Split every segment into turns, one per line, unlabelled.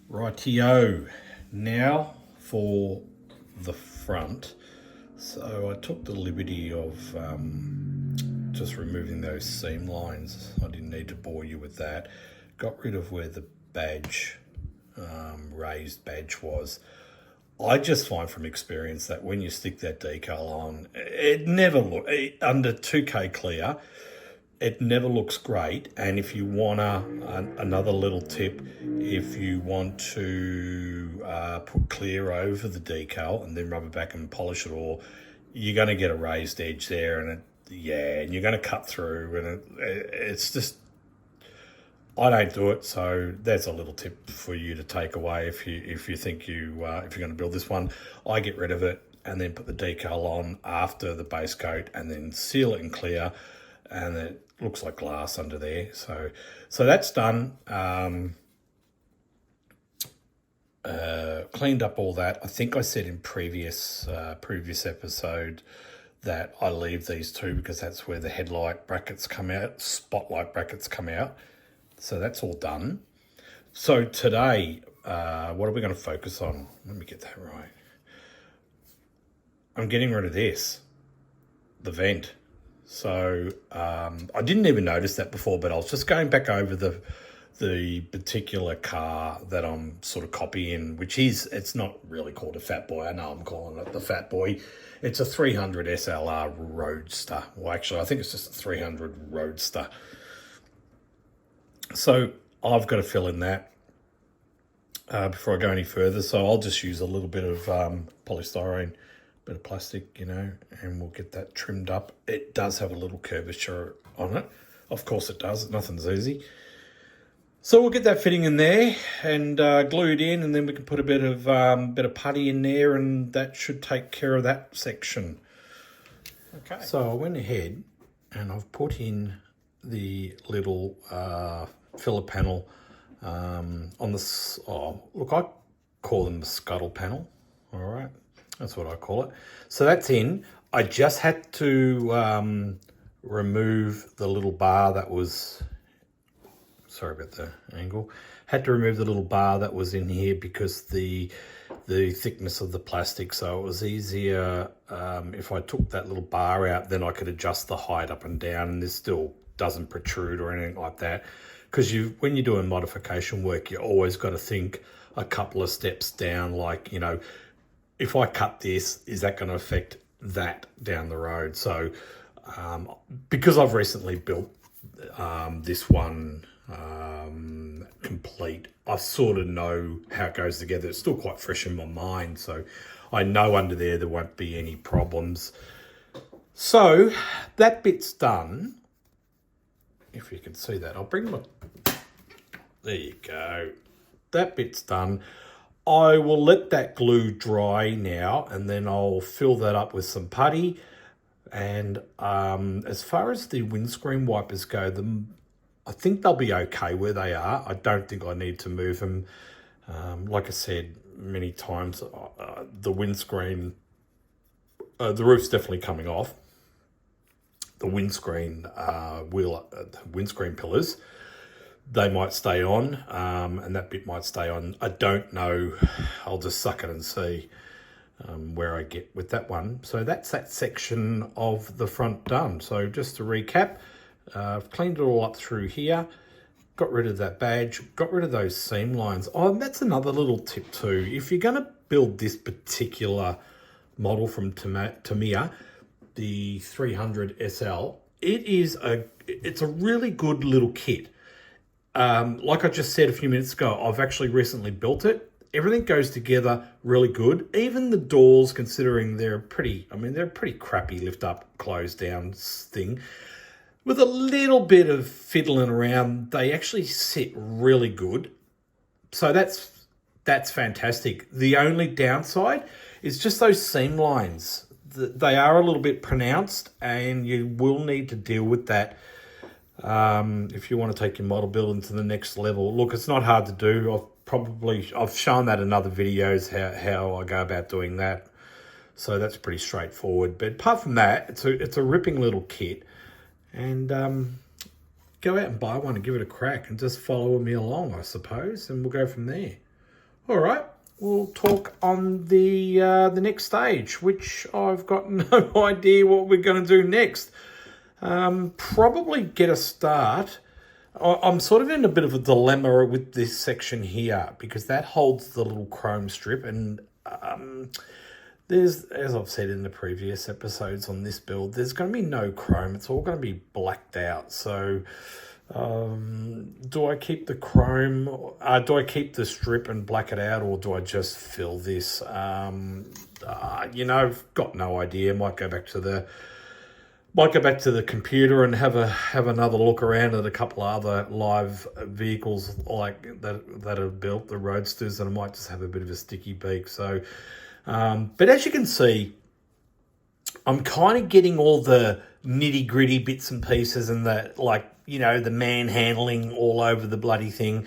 Rightio, now for the front. So I took the liberty of just removing those seam lines. I didn't need to bore you with that. Got rid of where the badge, raised badge was. I just find from experience that when you stick that decal on, it never look under 2K clear. It never looks great. And if you want another little tip, if you want to put clear over the decal and then rub it back and polish it all, you're going to get a raised edge there, and and you're going to cut through, and it's just, I don't do it. So that's a little tip for you to take away if you think if you're going to build this one. I get rid of it and then put the decal on after the base coat and then seal it in clear, and it looks like glass under there. So that's done. Cleaned up all that. I think I said in previous episode that I leave these two because that's where the headlight brackets come out, spotlight brackets come out. So that's all done. So today, what are we going to focus on? Let me get that right. I'm getting rid of this, the vent. So I didn't even notice that before, but I was just going back over the particular car that I'm sort of copying, it's not really called a Fatboy. I know I'm calling it the Fatboy. It's a 300 SLR Roadster. Well, actually, I think it's just a 300 Roadster. So I've got to fill in that before I go any further. So I'll just use a little bit of polystyrene, bit of plastic, and we'll get that trimmed up. It does have a little curvature on it. Of course it does. Nothing's easy. So we'll get that fitting in there and glued in, and then we can put a bit of putty in there, and that should take care of that section. Okay. So I went ahead and I've put in the little filler panel on the, look, I call them the scuttle panel. All right, that's what I call it. So that's in. I just had to remove the little bar that was, sorry about the angle, had to remove the little bar that was in here because the thickness of the plastic. So it was easier if I took that little bar out, then I could adjust the height up and down, and this still doesn't protrude or anything like that. Because when you're doing modification work, you always got to think a couple of steps down, like, if I cut this, is that going to affect that down the road? So because I've recently built this one complete, I sort of know how it goes together. It's still quite fresh in my mind, so I know under there won't be any problems. So that bit's done. If you can see that, I'll bring my, there you go. That bit's done. I will let that glue dry now, and then I'll fill that up with some putty. And as far as the windscreen wipers go, I think they'll be okay where they are. I don't think I need to move them. Like I said many times, the windscreen, the roof's definitely coming off. The windscreen windscreen pillars, they might stay on, and that bit might stay on. I don't know. I'll just suck it and see where I get with that one. So that's that section of the front done. So just to recap, I've cleaned it all up through here, got rid of that badge, got rid of those seam lines. Oh, and that's another little tip too. If you're going to build this particular model from Tamiya, the 300 SL, it's a really good little kit. Like I just said a few minutes ago, I've actually recently built it. Everything goes together really good. Even the doors, considering they're a pretty crappy lift up, close down thing. With a little bit of fiddling around, they actually sit really good. So that's fantastic. The only downside is just those seam lines. They are a little bit pronounced, and you will need to deal with that if you want to take your model building to the next level. Look, it's not hard to do. I've shown that in other videos how I go about doing that. So that's pretty straightforward. But apart from that, it's a ripping little kit. And go out and buy one and give it a crack and just follow me along, I suppose, and we'll go from there. All right, we'll talk on the next stage, which I've got no idea what we're going to do next. Probably get a start. I'm sort of in a bit of a dilemma with this section here because that holds the little chrome strip, and there's, as I've said in the previous episodes on this build, there's going to be no chrome. It's all going to be blacked out. So do I keep the chrome? Do I keep the strip and black it out, or do I just fill this? I've got no idea. Might go back to the computer and have another look around at a couple of other live vehicles like that are built, the roadsters, and I might just have a bit of a sticky beak. So, but as you can see, I'm kind of getting all the nitty gritty bits and pieces and the manhandling all over the bloody thing.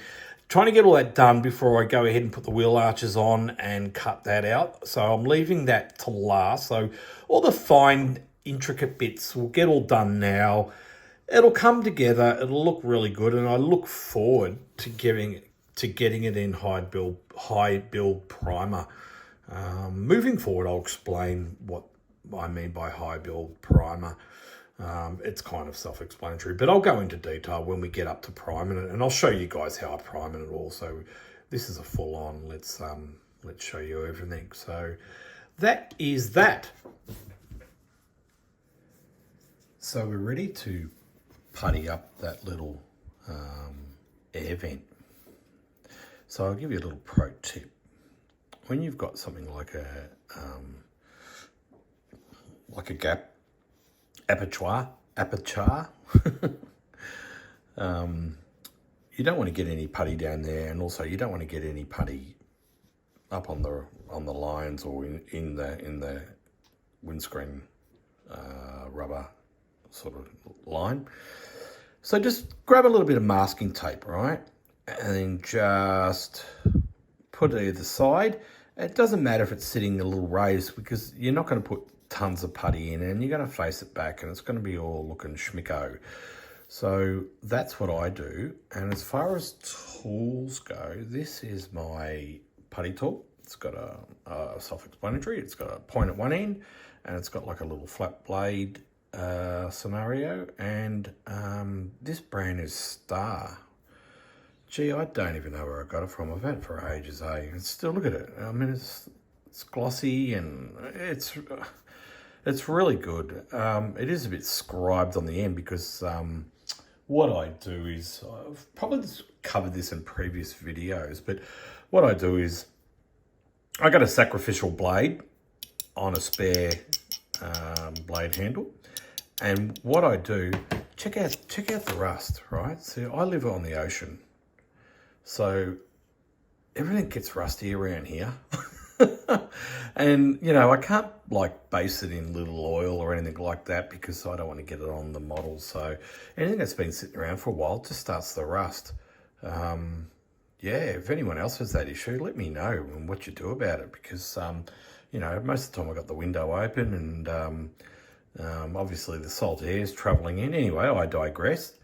Trying to get all that done before I go ahead and put the wheel arches on and cut that out. So I'm leaving that to last. So all the fine, intricate bits will get all done now. It'll come together. It'll look really good. And I look forward to getting it in high build primer. Moving forward, I'll explain what I mean by high build primer. It's kind of self-explanatory, but I'll go into detail when we get up to priming it, and I'll show you guys how I prime it all. So this is a full-on. Let's show you everything. So that is that. So we're ready to putty up that little air vent. So I'll give you a little pro tip. When you've got something like a gap aperture, you don't want to get any putty down there, and also you don't want to get any putty up on the lines or in the windscreen rubber sort of line. So just grab a little bit of masking tape, right, and then just put it either side. It doesn't matter if it's sitting a little raised, because you're not going to put tons of putty in, and you're going to face it back, and it's going to be all looking schmicko. So that's what I do. And as far as tools go, this is my putty tool. It's got a self-explanatory. It's got a point at one end, and it's got like a little flat blade scenario. And this brand is Star. Gee, I don't even know where I got it from. I've had it for ages, eh? And still, look at it. I mean, it's glossy, and it's really good. It is a bit scribed on the end because what I do is, I've probably covered this in previous videos, but what I do is I got a sacrificial blade on a spare blade handle. And what I do, check out the rust, right? See, I live on the ocean, so everything gets rusty around here. And, I can't base it in little oil or anything like that, because I don't want to get it on the model. So anything that's been sitting around for a while just starts to rust. If anyone else has that issue, let me know and what you do about it, because, most of the time I got the window open, and obviously the salt air is traveling in. Anyway, I digress.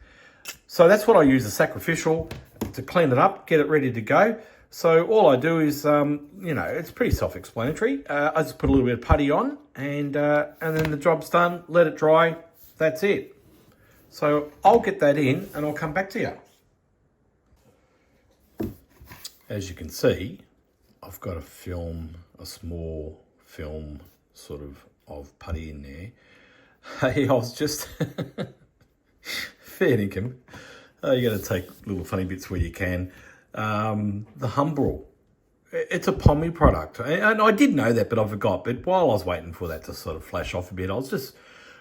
So that's what I use, the sacrificial, to clean it up, get it ready to go. So all I do is, it's pretty self-explanatory. I just put a little bit of putty on, and then the job's done. Let it dry. That's it. So I'll get that in, and I'll come back to you. As you can see, I've got a small film sort of putty in there. Hey, I was just fair dinkum. You got to take little funny bits where you can. The Humbrol, it's a Pommy product, and I did know that, but I forgot. But while I was waiting for that to sort of flash off a bit, I was just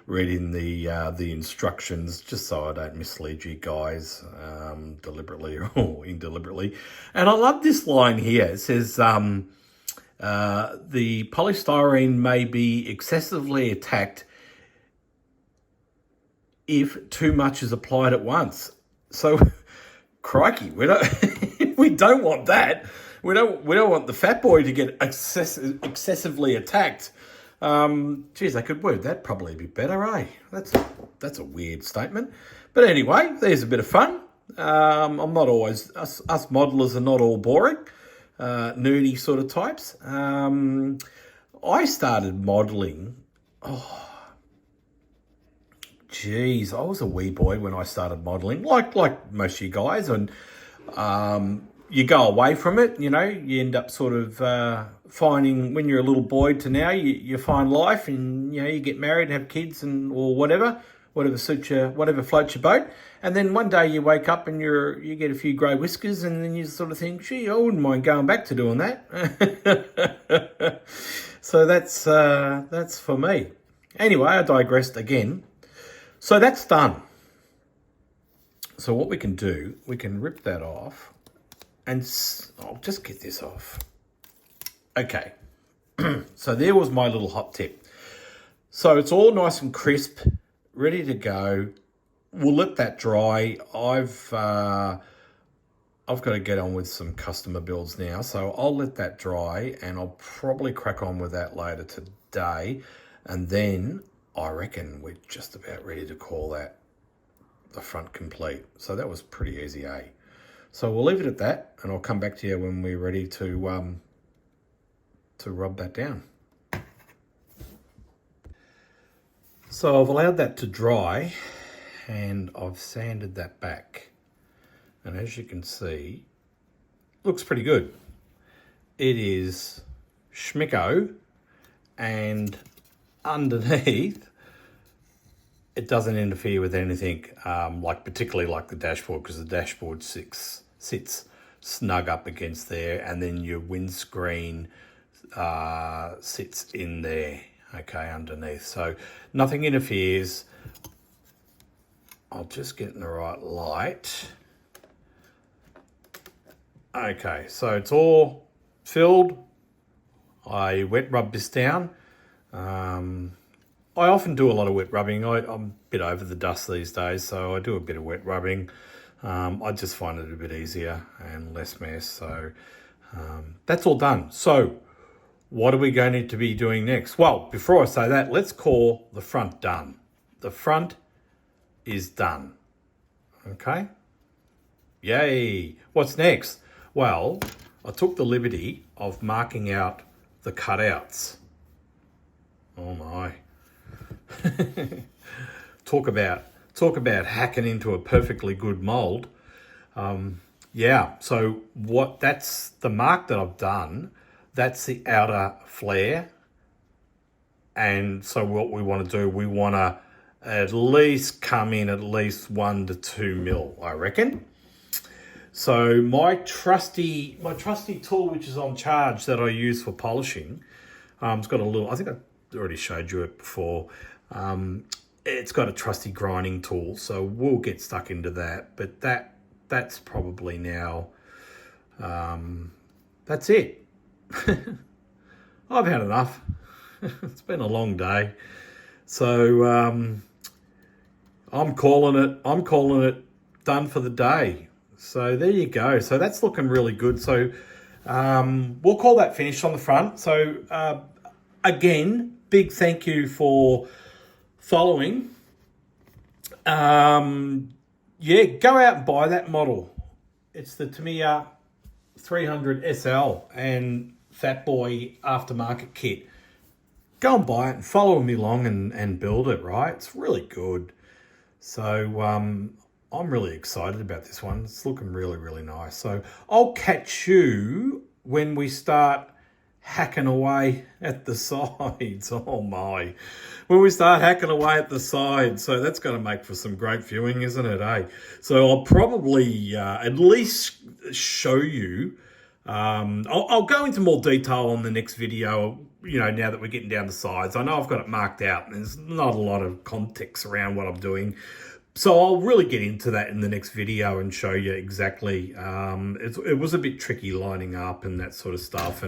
reading the instructions, just so I don't mislead you guys deliberately or indeliberately. And I love this line here. It says, the polystyrene may be excessively attacked if too much is applied at once. So, crikey, we don't want that. We don't want the Fatboy to get excessively attacked. Geez, I could word that probably a bit better, eh? That's a weird statement. But anyway, there's a bit of fun. I'm not always, us modelers are not all boring. nerdy sort of types. I started modelling. Geez, I was a wee boy when I started modelling, like most of you guys, and you go away from it, you end up sort of finding, when you're a little boy to now, you find life, and you get married, have kids, and or whatever suits you, whatever floats your boat. And then one day you wake up and you get a few grey whiskers, and then you sort of think, gee, I wouldn't mind going back to doing that. So that's for me. Anyway, I digressed again. So that's done. So what we can do, we can rip that off, and I'll just get this off. Okay. So there was my little hot tip. So it's all nice and crisp, ready to go. We'll let that dry. I've got to get on with some customer builds now, so I'll let that dry, and I'll probably crack on with that later today. And then I reckon we're just about ready to call that the front complete. So that was pretty easy, eh? So we'll leave it at that, and I'll come back to you when we're ready to rub that down. So I've allowed that to dry, and I've sanded that back. And as you can see, looks pretty good. It is schmicko, and underneath, it doesn't interfere with anything, particularly like the dashboard, because the dashboard sits snug up against there, and then your windscreen sits in there, okay, underneath. So nothing interferes. I'll just get in the right light. Okay, so it's all filled. I wet rub this down. I often do a lot of wet rubbing. I'm a bit over the dust these days, so I do a bit of wet rubbing. I just find it a bit easier and less mess. So that's all done. So what are we going to be doing next? Well, before I say that, let's call the front done. The front is done. Okay? Yay! What's next? Well, I took the liberty of marking out the cutouts. Oh my. Talk about hacking into a perfectly good mold. So that's the mark that I've done. That's the outer flare. And so what we want to do, we want to at least come in at least 1 to 2 mil, I reckon. So my trusty tool, which is on charge, that I use for polishing, it's got a little, I think I already showed you it before. It's got a trusty grinding tool, so we'll get stuck into that. But that's probably now, that's it. I've had enough. It's been a long day. So I'm calling it done for the day. So there you go. So that's looking really good. So we'll call that finished on the front. So again, big thank you for following. Go out and buy that model. It's the Tamiya 300 SL and Fatboy aftermarket kit. Go and buy it and follow me along and build it, right? It's really good. So I'm really excited about this one. It's looking really, really nice. So I'll catch you when we start hacking away at the sides. Oh my. When we start hacking away at the sides. So that's going to make for some great viewing, isn't it, eh? So I'll probably at least show you. I'll go into more detail on the next video, now that we're getting down the sides. I know I've got it marked out and there's not a lot of context around what I'm doing. So I'll really get into that in the next video and show you exactly. It was a bit tricky lining up and that sort of stuff.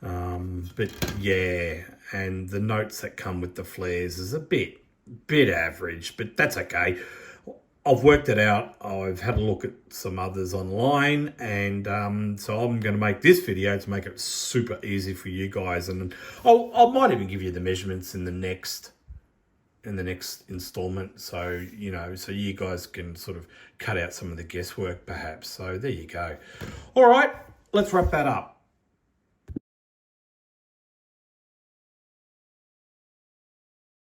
But yeah, and the notes that come with the flares is a bit average, but that's okay. I've worked it out. I've had a look at some others online, and so I'm going to make this video to make it super easy for you guys. And I might even give you the measurements in the next installment, so so you guys can sort of cut out some of the guesswork perhaps. So there you go. All right, let's wrap that up.